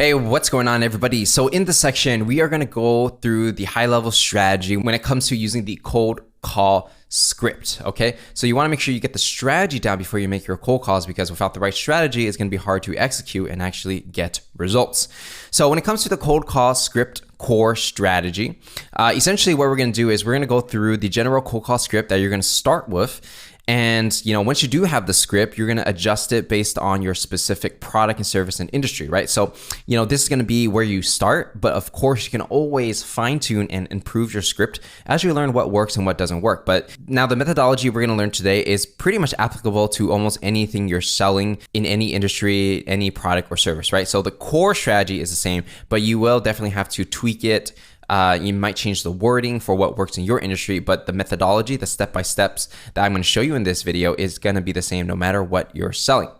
Hey, what's going on, everybody? So in this section, we are going to go through the high-level strategy when it comes to using the cold call script, okay? So you want to make sure you get the strategy down before you make your cold calls, because without the right strategy, it's going to be hard to execute and actually get results. So when it comes to the cold call script core strategy, essentially what we're going to do is we're going to go through the general cold call script that you're going to start with. And, once you do have the script, you're going to adjust it based on your specific product and service and industry, right? So, this is going to be where you start, but of course you can always fine tune and improve your script as you learn what works and what doesn't work. But now the methodology we're going to learn today is pretty much applicable to almost anything you're selling in any industry, any product or service, right? So the core strategy is the same, but you will definitely have to tweak it. You might change the wording for what works in your industry, but the methodology, the step-by-steps that I'm going to show you in this video is going to be the same no matter what you're selling.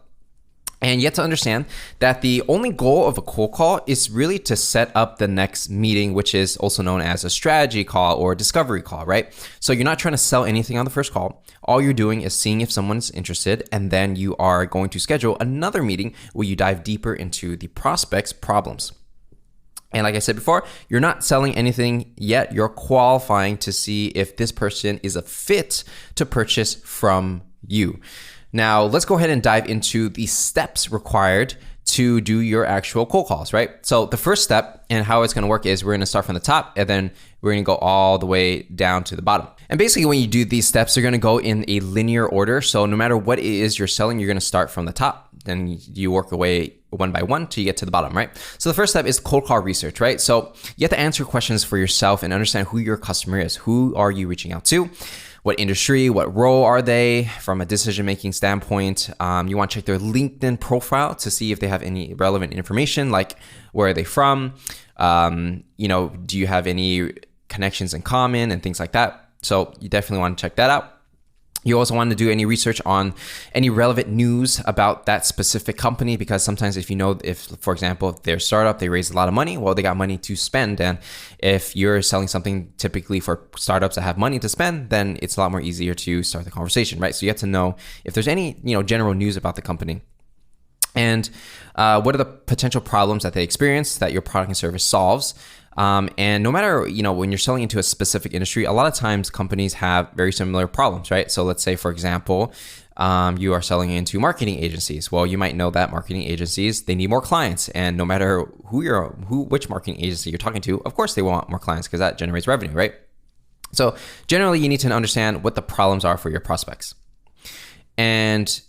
And you have to understand that the only goal of a cold call is really to set up the next meeting, which is also known as a strategy call or discovery call, right? So you're not trying to sell anything on the first call. All you're doing is seeing if someone's interested, and then you are going to schedule another meeting where you dive deeper into the prospect's problems. And like I said before, you're not selling anything yet. You're qualifying to see if this person is a fit to purchase from you. Now, let's go ahead and dive into the steps required to do your actual cold calls, right? So the first step and how it's going to work is we're going to start from the top, and then we're going to go all the way down to the bottom. And basically when you do these steps, they're going to go in a linear order. So no matter what it is you're selling, you're going to start from the top, then you work your way one by one till you get to the bottom, right? So the first step is cold call research, right? So you have to answer questions for yourself and understand who your customer is. Who are you reaching out to? What industry, what role are they from a decision-making standpoint? You want to check their LinkedIn profile to see if they have any relevant information, like where are they from? Do you have any connections in common and things like that? So you definitely want to check that out. You also want to do any research on any relevant news about that specific company, because sometimes if for example, if they're a startup, they raised a lot of money, well, they got money to spend. And if you're selling something typically for startups that have money to spend, then it's a lot more easier to start the conversation, right? So you have to know if there's any, general news about the company. And what are the potential problems that they experience that your product and service solves? And no matter, when you're selling into a specific industry, a lot of times companies have very similar problems, right? So let's say, for example, you are selling into marketing agencies. Well, you might know that marketing agencies, they need more clients. And no matter which marketing agency you're talking to, of course they want more clients because that generates revenue, right? So generally you need to understand what the problems are for your prospects. And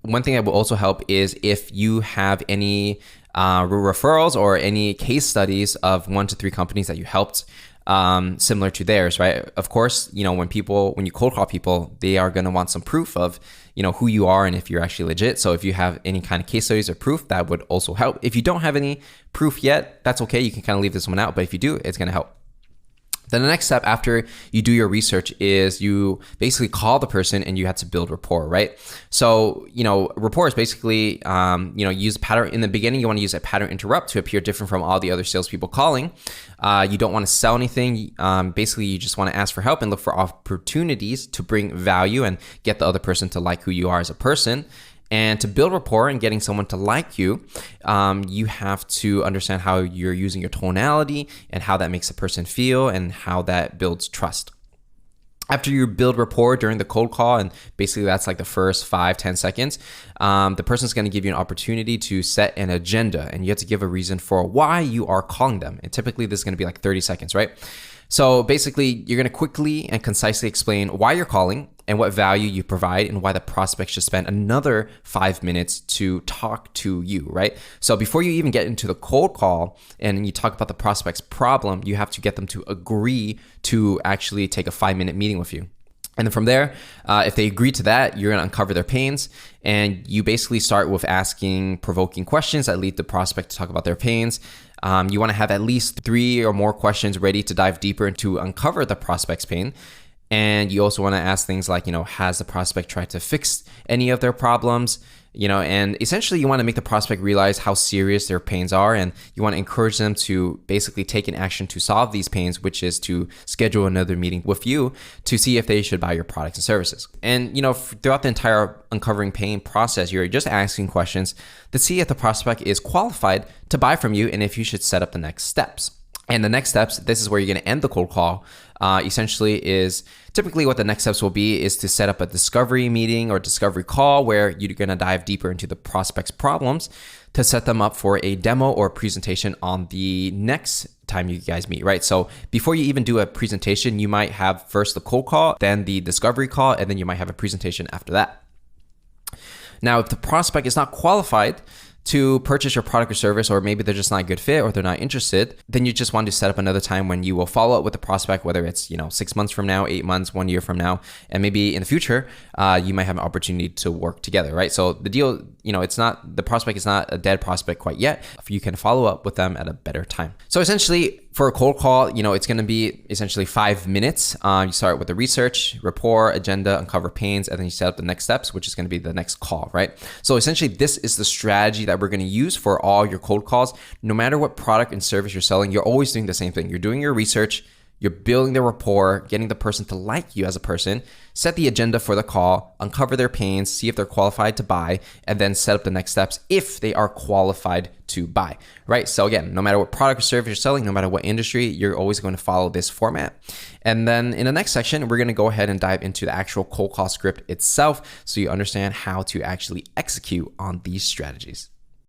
one thing that will also help is if you have any referrals or any case studies of 1 to 3 companies that you helped similar to theirs, right? Of course, when you cold call people, they are going to want some proof of, who you are and if you're actually legit. So if you have any kind of case studies or proof, that would also help. If you don't have any proof yet, that's okay. You can kind of leave this one out, but if you do, it's going to help. Then the next step after you do your research is you basically call the person and you have to build rapport, right? So, rapport is basically, use pattern. In the beginning, you want to use a pattern interrupt to appear different from all the other salespeople calling. You don't want to sell anything. Basically, you just want to ask for help and look for opportunities to bring value and get the other person to like who you are as a person. And to build rapport and getting someone to like you, you have to understand how you're using your tonality and how that makes a person feel and how that builds trust. After you build rapport during the cold call, and basically that's like the first 5-10 seconds, the person's going to give you an opportunity to set an agenda, and you have to give a reason for why you are calling them. And typically this is going to be like 30 seconds, right? So basically, you're going to quickly and concisely explain why you're calling and what value you provide and why the prospect should spend another 5 minutes to talk to you, right? So before you even get into the cold call and you talk about the prospect's problem, you have to get them to agree to actually take a 5-minute meeting with you. And then from there, if they agree to that, you're going to uncover their pains. And you basically start with asking provoking questions that lead the prospect to talk about their pains. You want to have at least 3 or more questions ready to dive deeper into uncover the prospect's pain. And you also want to ask things like, has the prospect tried to fix any of their problems? And essentially you want to make the prospect realize how serious their pains are, and you want to encourage them to basically take an action to solve these pains, which is to schedule another meeting with you to see if they should buy your products and services. And, throughout the entire uncovering pain process, you're just asking questions to see if the prospect is qualified to buy from you and if you should set up the next steps. And the next steps, this is where you're going to end the cold call, essentially is typically what the next steps will be is to set up a discovery meeting or discovery call where you're going to dive deeper into the prospect's problems to set them up for a demo or presentation on the next time you guys meet, right? So before you even do a presentation, you might have first the cold call, then the discovery call, and then you might have a presentation after that. Now, if the prospect is not qualified to purchase your product or service, or maybe they're just not a good fit or they're not interested, then you just want to set up another time when you will follow up with the prospect, whether it's 6 months from now, 8 months, 1 year from now, and maybe in the future you might have an opportunity to work together, right? So the deal, it's not, the prospect is not a dead prospect quite yet. You can follow up with them at a better time. So essentially for a cold call, it's going to be essentially 5 minutes. You start with the research, rapport, agenda, uncover pains, and then you set up the next steps, which is going to be the next call, right? So essentially this is the strategy that we're going to use for all your cold calls. No matter what product and service you're selling, you're always doing the same thing. You're doing your research, you're building the rapport, getting the person to like you as a person, set the agenda for the call, uncover their pains, see if they're qualified to buy, and then set up the next steps if they are qualified to buy, right? So again, no matter what product or service you're selling, no matter what industry, you're always going to follow this format. And then in the next section, we're going to go ahead and dive into the actual cold call script itself so you understand how to actually execute on these strategies.